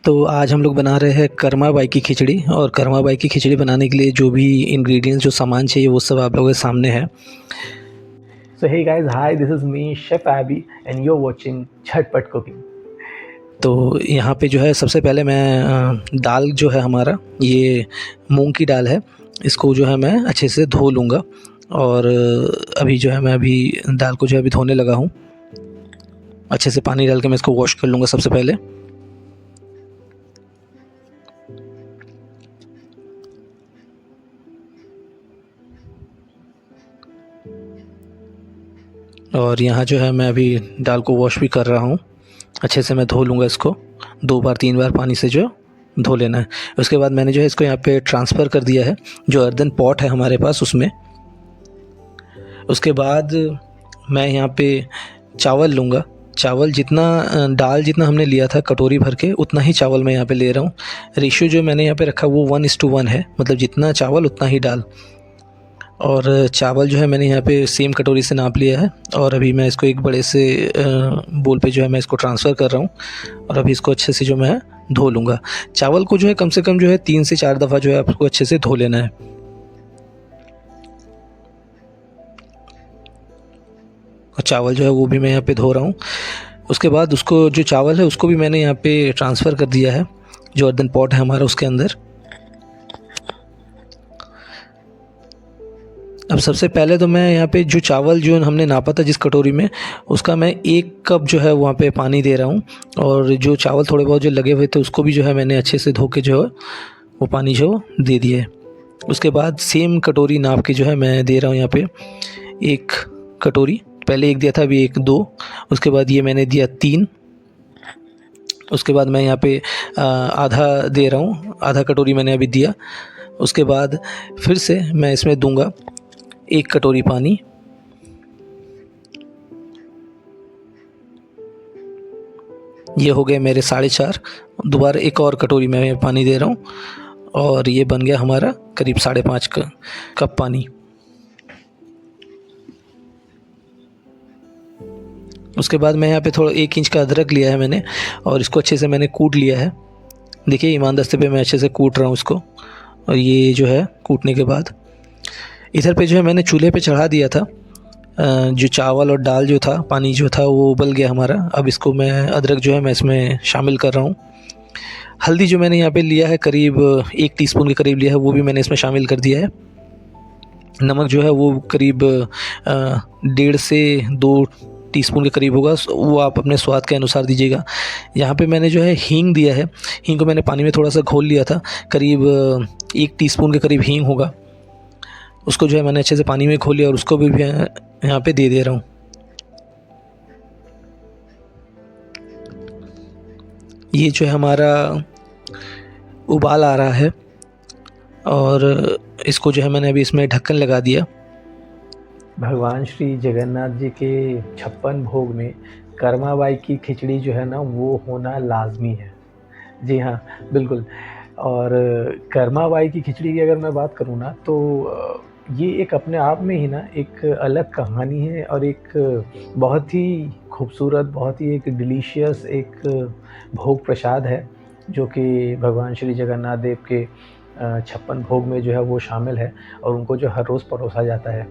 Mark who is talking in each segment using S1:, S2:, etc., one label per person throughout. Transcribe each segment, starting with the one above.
S1: तो आज हम लोग बना रहे हैं कर्मा बाई की खिचड़ी। और कर्मा बाई की खिचड़ी बनाने के लिए जो भी इंग्रेडिएंट्स जो सामान चाहिए वो सब आप लोगों के सामने है।
S2: So hey guys, hi, this is me, Chef Abby, and you're watching Chatpat Cooking.
S1: तो यहाँ पे जो है सबसे पहले मैं दाल जो है हमारा ये मूंग की दाल है, इसको जो है मैं अच्छे से धो लूँगा। और अभी जो है मैं अभी दाल को जो है अभी धोने लगा हूँ। अच्छे से पानी डाल के मैं इसको वॉश कर लूँगा सबसे पहले। और यहाँ जो है मैं अभी दाल को वॉश भी कर रहा हूँ। अच्छे से मैं धो लूँगा इसको, 2 बार 3 बार पानी से जो धो लेना है। उसके बाद मैंने जो है इसको यहाँ पे ट्रांसफ़र कर दिया है जो अर्दन पॉट है हमारे पास उसमें। उसके बाद मैं यहाँ पे चावल लूँगा। चावल जितना दाल जितना हमने लिया था कटोरी भर के उतना ही चावल मैं यहाँ पे ले रहा हूँ। रेशियो जो मैंने यहाँ पे रखा वो 1:1 है, मतलब जितना चावल उतना ही दाल। और चावल जो है मैंने यहाँ पे सेम कटोरी से नाप लिया है। और अभी मैं इसको एक बड़े से बोल पे जो है मैं इसको ट्रांसफ़र कर रहा हूँ। और अभी इसको अच्छे से जो मैं धो लूँगा। चावल को जो है कम से कम जो है 3 से 4 दफ़ा जो है आपको अच्छे से धो लेना है। और चावल जो है वो भी मैं यहाँ पे धो रहा हूँ। उसके बाद उसको जो चावल है उसको भी मैंने यहाँ पे ट्रांसफ़र कर दिया है जो अर्दन पॉट है हमारा उसके अंदर। अब सबसे पहले तो मैं यहाँ पे जो चावल जो हमने नापा था जिस कटोरी में उसका मैं 1 कप जो है वहाँ पे पानी दे रहा हूँ। और जो चावल थोड़े बहुत जो लगे हुए थे उसको भी जो है मैंने अच्छे से धो के जो है वो पानी जो दे दिया है। उसके बाद सेम कटोरी नाप के जो है मैं दे रहा हूँ यहाँ पे 1 कटोरी। पहले 1 दिया था, अभी 1 2, उसके बाद ये मैंने दिया 3। उसके बाद मैं यहाँ पे आधा दे रहा हूँ, आधा कटोरी मैंने अभी दिया। उसके बाद फिर से मैं इसमें दूंगा 1 कटोरी पानी। ये हो गए मेरे 4.5। दोबारा 1 और कटोरी में पानी दे रहा हूँ और ये बन गया हमारा करीब 5.5 कप पानी। उसके बाद मैं यहाँ पे थोड़ा 1 इंच का अदरक लिया है मैंने और इसको अच्छे से मैंने कूट लिया है। देखिए ईमान दस्ते पे मैं अच्छे से कूट रहा हूँ इसको। और ये जो है कूटने के बाद इधर पे जो है मैंने चूल्हे पे चढ़ा दिया था। जो चावल और दाल जो था, पानी जो था वो उबल गया हमारा। अब इसको मैं अदरक जो है मैं इसमें शामिल कर रहा हूँ। हल्दी जो मैंने यहाँ पे लिया है करीब 1 टीस्पून के करीब लिया है वो भी मैंने इसमें शामिल कर दिया है। नमक जो है वो करीब 1.5 से 2 टीस्पून के करीब होगा, वो आप अपने स्वाद के अनुसार दीजिएगा। यहाँ पे मैंने जो है हींग दिया है। हींग को मैंने पानी में थोड़ा सा घोल लिया था, करीब 1 टीस्पून के करीब हींग होगा। उसको जो है मैंने अच्छे से पानी में घोल लिया और उसको भी यहाँ पे दे रहा हूँ। ये जो है हमारा उबाल आ रहा है और इसको जो है मैंने अभी इसमें ढक्कन लगा दिया।
S2: भगवान श्री जगन्नाथ जी के 56 भोग में कर्मा बाई की खिचड़ी जो है ना वो होना लाजमी है। जी हाँ, बिल्कुल। और कर्मा बाई की खिचड़ी की अगर मैं बात करूँ ना तो ये एक अपने आप में ही ना एक अलग कहानी है और एक बहुत ही खूबसूरत, बहुत ही एक डिलीशियस एक भोग प्रसाद है जो कि भगवान श्री जगन्नाथ देव के 56 भोग में जो है वो शामिल है और उनको जो हर रोज़ परोसा जाता है।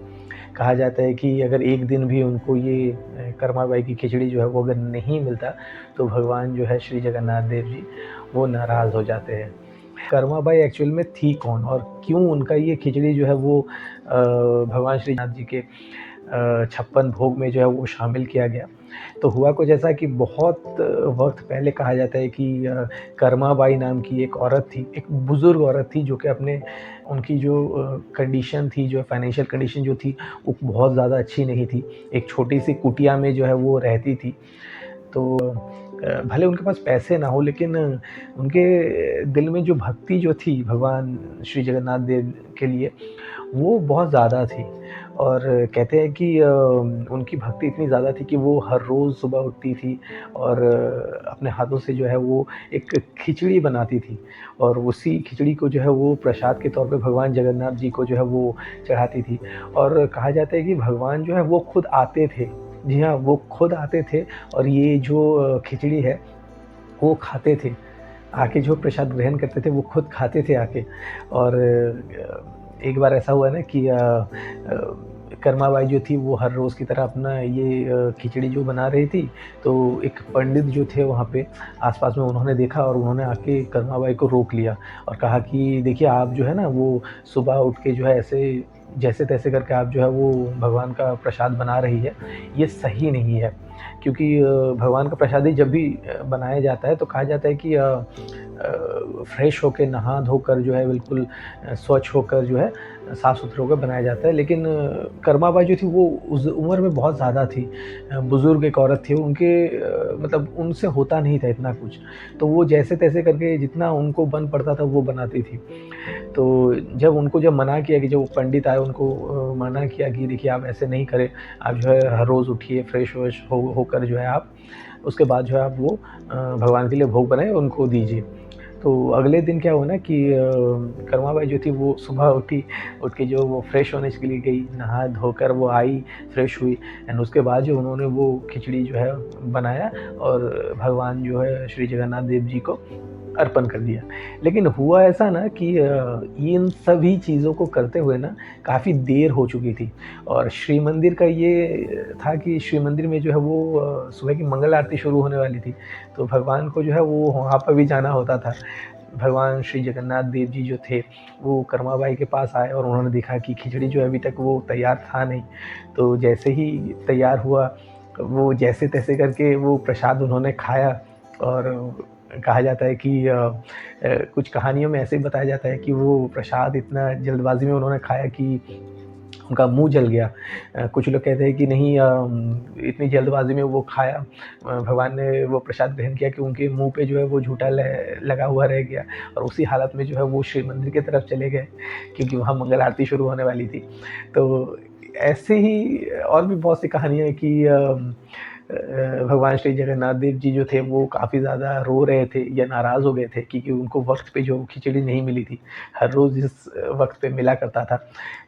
S2: कहा जाता है कि अगर एक दिन भी उनको ये कर्मा बाई की खिचड़ी जो है वो अगर नहीं मिलता तो भगवान जो है श्री जगन्नाथ देव जी वो नाराज़ हो जाते हैं। कर्मा बाई एक्चुअल में थी कौन और क्यों उनका ये खिचड़ी जो है वो भगवान श्री नाथ जी के 56 भोग में जो है वो शामिल किया गया। तो हुआ कुछ ऐसा कि बहुत वक्त पहले कहा जाता है कि कर्मा बाई नाम की एक औरत थी, एक बुज़ुर्ग औरत थी जो कि अपने उनकी जो कंडीशन थी, जो फाइनेंशियल कंडीशन जो थी वो बहुत ज़्यादा अच्छी नहीं थी। एक छोटी सी कुटिया में जो है वो रहती थी। तो भले उनके पास पैसे ना हो लेकिन उनके दिल में जो भक्ति जो थी भगवान श्री जगन्नाथ देव के लिए वो बहुत ज़्यादा थी। और कहते हैं कि उनकी भक्ति इतनी ज़्यादा थी कि वो हर रोज़ सुबह उठती थी और अपने हाथों से जो है वो एक खिचड़ी बनाती थी और उसी खिचड़ी को जो है वो प्रसाद के तौर पे भगवान जगन्नाथ जी को जो है वो चढ़ाती थी। और कहा जाता है कि भगवान जो है वो खुद आते थे। जी हाँ, वो खुद आते थे और ये जो खिचड़ी है वो खाते थे। आके जो प्रसाद ग्रहण करते थे वो खुद खाते थे आके। और एक बार ऐसा हुआ ना कि कर्माबाई जो थी वो हर रोज़ की तरह अपना ये खिचड़ी जो बना रही थी, तो एक पंडित जो थे वहाँ पे आस-पास में उन्होंने देखा और उन्होंने आके कर्माबाई को रोक लिया और कहा कि देखिए आप जो है ना वो सुबह उठ के जो है ऐसे जैसे-तैसे करके आप जो है वो भगवान का प्रसाद बना रही है, ये सही नहीं है। क्योंकि भगवान का प्रसाद ही जब भी बनाया जाता है तो कहा जाता है कि फ्रेश होके नहा धोकर जो है बिल्कुल स्वच्छ होकर जो है साफ़-सुथरा होकर बनाया जाता है। लेकिन कर्माबाई जो थी वो उस उम्र में बहुत ज़्यादा थी। बुज़ुर्ग एक औरत थी, उनके मतलब उनसे होता नहीं था इतना कुछ। तो वो जैसे-तैसे करके जितना उनको बन पड़ता था वो बनाती थी। तो जब मना किया कि जब वो पंडित आए उनको मना किया कि देखिए आप ऐसे नहीं करें, आप जो है हर रोज़ उठिए फ्रेश-व्रेश होकर जो है आप उसके बाद जो है आप वो भगवान के लिए भोग बनाएँ उनको दीजिए। तो अगले दिन क्या हुआ ना कि करमा बाई जो थी वो सुबह उठी, उठ के जो वो फ्रेश होने के लिए गई, नहा धोकर वो आई, फ्रेश हुई एंड उसके बाद जो उन्होंने वो खिचड़ी जो है बनाया और भगवान जो है श्री जगन्नाथ देव जी को अर्पण कर दिया। लेकिन हुआ ऐसा ना कि इन सभी चीज़ों को करते हुए ना काफ़ी देर हो चुकी थी और श्री मंदिर का ये था कि श्री मंदिर में जो है वो सुबह की मंगल आरती शुरू होने वाली थी। तो भगवान को जो है वो वहाँ पर भी जाना होता था। भगवान श्री जगन्नाथ देव जी जो थे, वो कर्माबाई के पास आए और उन्होंने देखा कि खिचड़ी जो है अभी तक वो तैयार था नहीं। तो जैसे ही तैयार हुआ, वो जैसे-तैसे करके वो प्रसाद उन्होंने खाया और कहा जाता है कि कुछ कहानियों में ऐसे ही बताया जाता है कि वो प्रसाद इतना जल्दबाज़ी में उन्होंने खाया कि उनका मुँह जल गया। कुछ लोग कहते हैं कि नहीं इतनी जल्दबाज़ी में वो खाया भगवान ने वो प्रसाद ग्रहण किया कि उनके मुँह पे जो है वो झूठा ल लगा हुआ रह गया और उसी हालत में जो है वो शिव मंदिर की तरफ चले गए क्योंकि वहाँ मंगल आरती शुरू होने वाली थी। तो ऐसे ही और भी बहुत सी कहानियाँ हैं कि भगवान श्री जगन्नाथ देव जी जो थे वो काफ़ी ज़्यादा रो रहे थे या नाराज़ हो गए थे क्योंकि उनको वक़्त पे जो खिचड़ी नहीं मिली थी। हर रोज़ जिस वक़्त पे मिला करता था।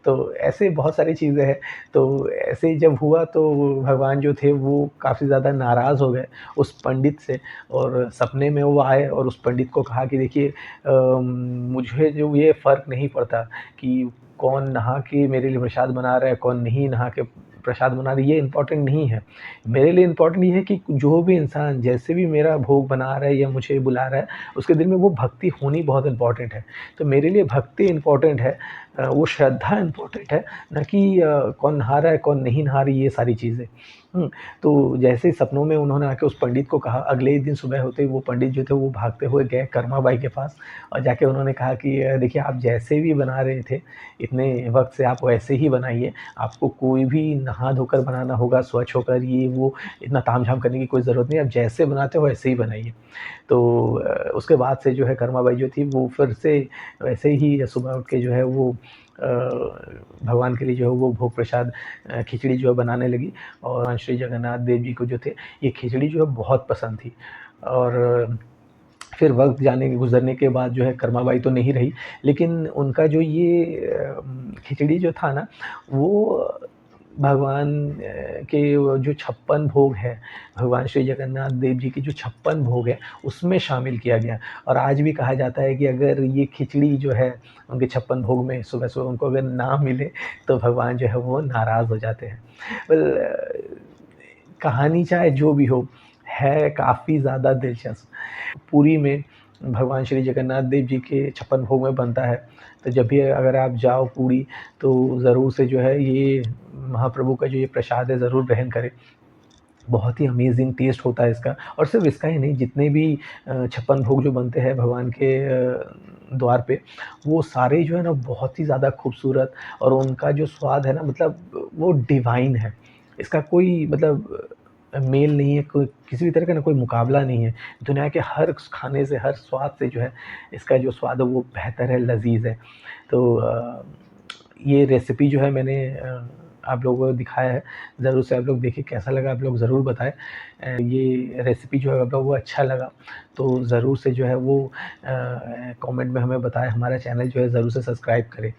S2: तो ऐसे बहुत सारी चीज़ें हैं। तो ऐसे ही जब हुआ तो भगवान जो थे वो काफ़ी ज़्यादा नाराज़ हो गए उस पंडित से और सपने में वो आए और उस पंडित को कहा कि देखिए मुझे जो ये फ़र्क नहीं पड़ता कि कौन नहा के मेरे लिए प्रसाद बना रहा है, कौन नहीं नहा के प्रसाद बना रहा है, ये इम्पोर्टेंट नहीं है। मेरे लिए इम्पोर्टेंट ये है कि जो भी इंसान जैसे भी मेरा भोग बना रहा है या मुझे बुला रहा है, उसके दिल में वो भक्ति होनी बहुत इम्पोर्टेंट है। तो मेरे लिए भक्ति इम्पोर्टेंट है वो श्रद्धा इम्पोर्टेंट है, ना कि कौन नहा रहा है, कौन नहीं नहा रही, ये सारी चीज़ें। तो जैसे ही सपनों में उन्होंने आके उस पंडित को कहा, अगले ही दिन सुबह होते ही वो पंडित जो थे वो भागते हुए गए कर्माबाई के पास और जाके उन्होंने कहा कि देखिए आप जैसे भी बना रहे थे, इतने वक़्त से आप वैसे ही बनाइए। आपको कोई भी नहा धोकर बनाना होगा, स्वच्छ होकर ये वो इतना ताम-झाम करने की कोई ज़रूरत नहीं है। आप जैसे बनाते हो वैसे ही बनाइए। तो उसके बाद से जो है कर्माबाई जो थी वो फिर से वैसे ही सुबह उठ के जो है वो भगवान के लिए जो है वो भोग प्रसाद खिचड़ी जो है बनाने लगी और भगवान श्री जगन्नाथ देव जी को जो थे ये खिचड़ी जो है बहुत पसंद थी। और फिर वक़्त गुज़रने के बाद जो है कर्माबाई तो नहीं रही, लेकिन उनका जो ये खिचड़ी जो था ना वो भगवान के वो जो 56 भोग हैं, भगवान श्री जगन्नाथ देव जी के जो 56 भोग हैं, उसमें शामिल किया गया और आज भी कहा जाता है कि अगर ये खिचड़ी जो है, उनके 56 भोग में सुबह-सुबह उनको अगर ना मिले, तो भगवान जो है वो नाराज़ हो जाते हैं। कहानी चाहे जो भी हो, है काफ़ी ज़्यादा दिलचस्प। पुरी में भगवान श्री जगन्नाथ देव जी के 56 भोग में बनता है, तो जब भी अगर आप जाओ पुरी, तो ज़रूर से जो है ये महाप्रभु का जो ये प्रसाद है ज़रूर ग्रहण करें। बहुत ही अमेज़िंग टेस्ट होता है इसका और सिर्फ़ इसका ही नहीं जितने भी 56 भोग जो बनते हैं भगवान के द्वार पे, वो सारे जो है ना बहुत ही ज़्यादा खूबसूरत और उनका जो स्वाद है ना मतलब वो डिवाइन है। इसका कोई मतलब मेल नहीं है, कोई किसी भी तरह का ना कोई मुकाबला नहीं है। दुनिया के हर खाने से, हर स्वाद से जो है इसका जो स्वाद है वो बेहतर है, लज़ीज़ है। तो ये रेसिपी जो है मैंने आप लोगों को दिखाया है। ज़रूर से आप लोग देखिए कैसा लगा आप लोग ज़रूर बताएँ। ये रेसिपी जो है आप लोगों को अच्छा लगा तो ज़रूर से जो है वो कमेंट में हमें बताएँ। हमारा चैनल जो है ज़रूर से सब्सक्राइब करें।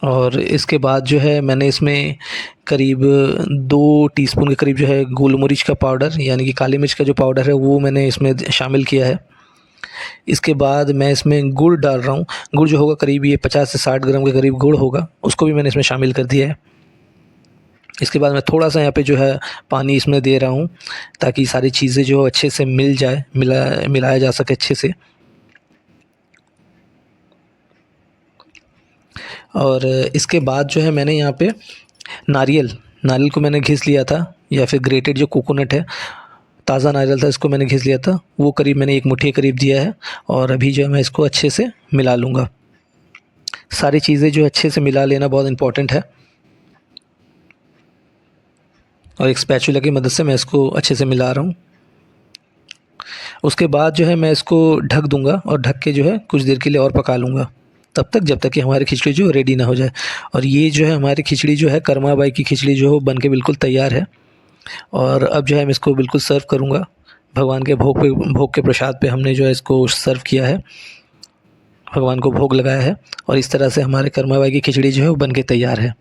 S1: और इसके बाद जो है मैंने इसमें करीब 2 टीस्पून के करीब जो है गोल मिर्च का पाउडर यानी कि काली मिर्च का जो पाउडर है वो मैंने इसमें शामिल किया है। इसके बाद मैं इसमें गुड़ डाल रहा हूँ। गुड़ जो होगा करीब ये 50 से 60 ग्राम के करीब गुड़ होगा, उसको भी मैंने इसमें शामिल कर दिया है। इसके बाद मैं थोड़ा-सा यहाँ पे जो है पानी इसमें दे रहा हूँ ताकि सारी चीज़ें जो अच्छे से मिल जाए, मिलाया जा सके अच्छे से। और इसके बाद जो है मैंने यहाँ पे नारियल को मैंने घिस लिया था या फिर ग्रेटेड जो कोकोनट है, ताज़ा नारियल था, इसको मैंने घिस लिया था। वो करीब मैंने 1 मुट्ठी के करीब दिया है और अभी जो है मैं इसको अच्छे से मिला लूँगा। सारी चीज़ें जो अच्छे से मिला लेना बहुत इम्पोर्टेंट है। और एक स्पैचुला की मदद से मैं इसको अच्छे से मिला रहा हूँ। उसके बाद जो है मैं इसको ढक दूँगा और ढक के जो है कुछ देर के लिए और पका लूँगा, तब तक जब तक कि हमारी खिचड़ी जो रेडी ना हो जाए। और ये जो है हमारी खिचड़ी जो है कर्मा बाई की खिचड़ी जो है बन के बिल्कुल तैयार है। और अब जो है मैं इसको बिल्कुल सर्व करूँगा। भगवान के भोग के प्रसाद पे हमने जो है इसको सर्व किया है, भगवान को भोग लगाया है और इस तरह से हमारे कर्मा बाई की खिचड़ी जो है वो बन के तैयार है।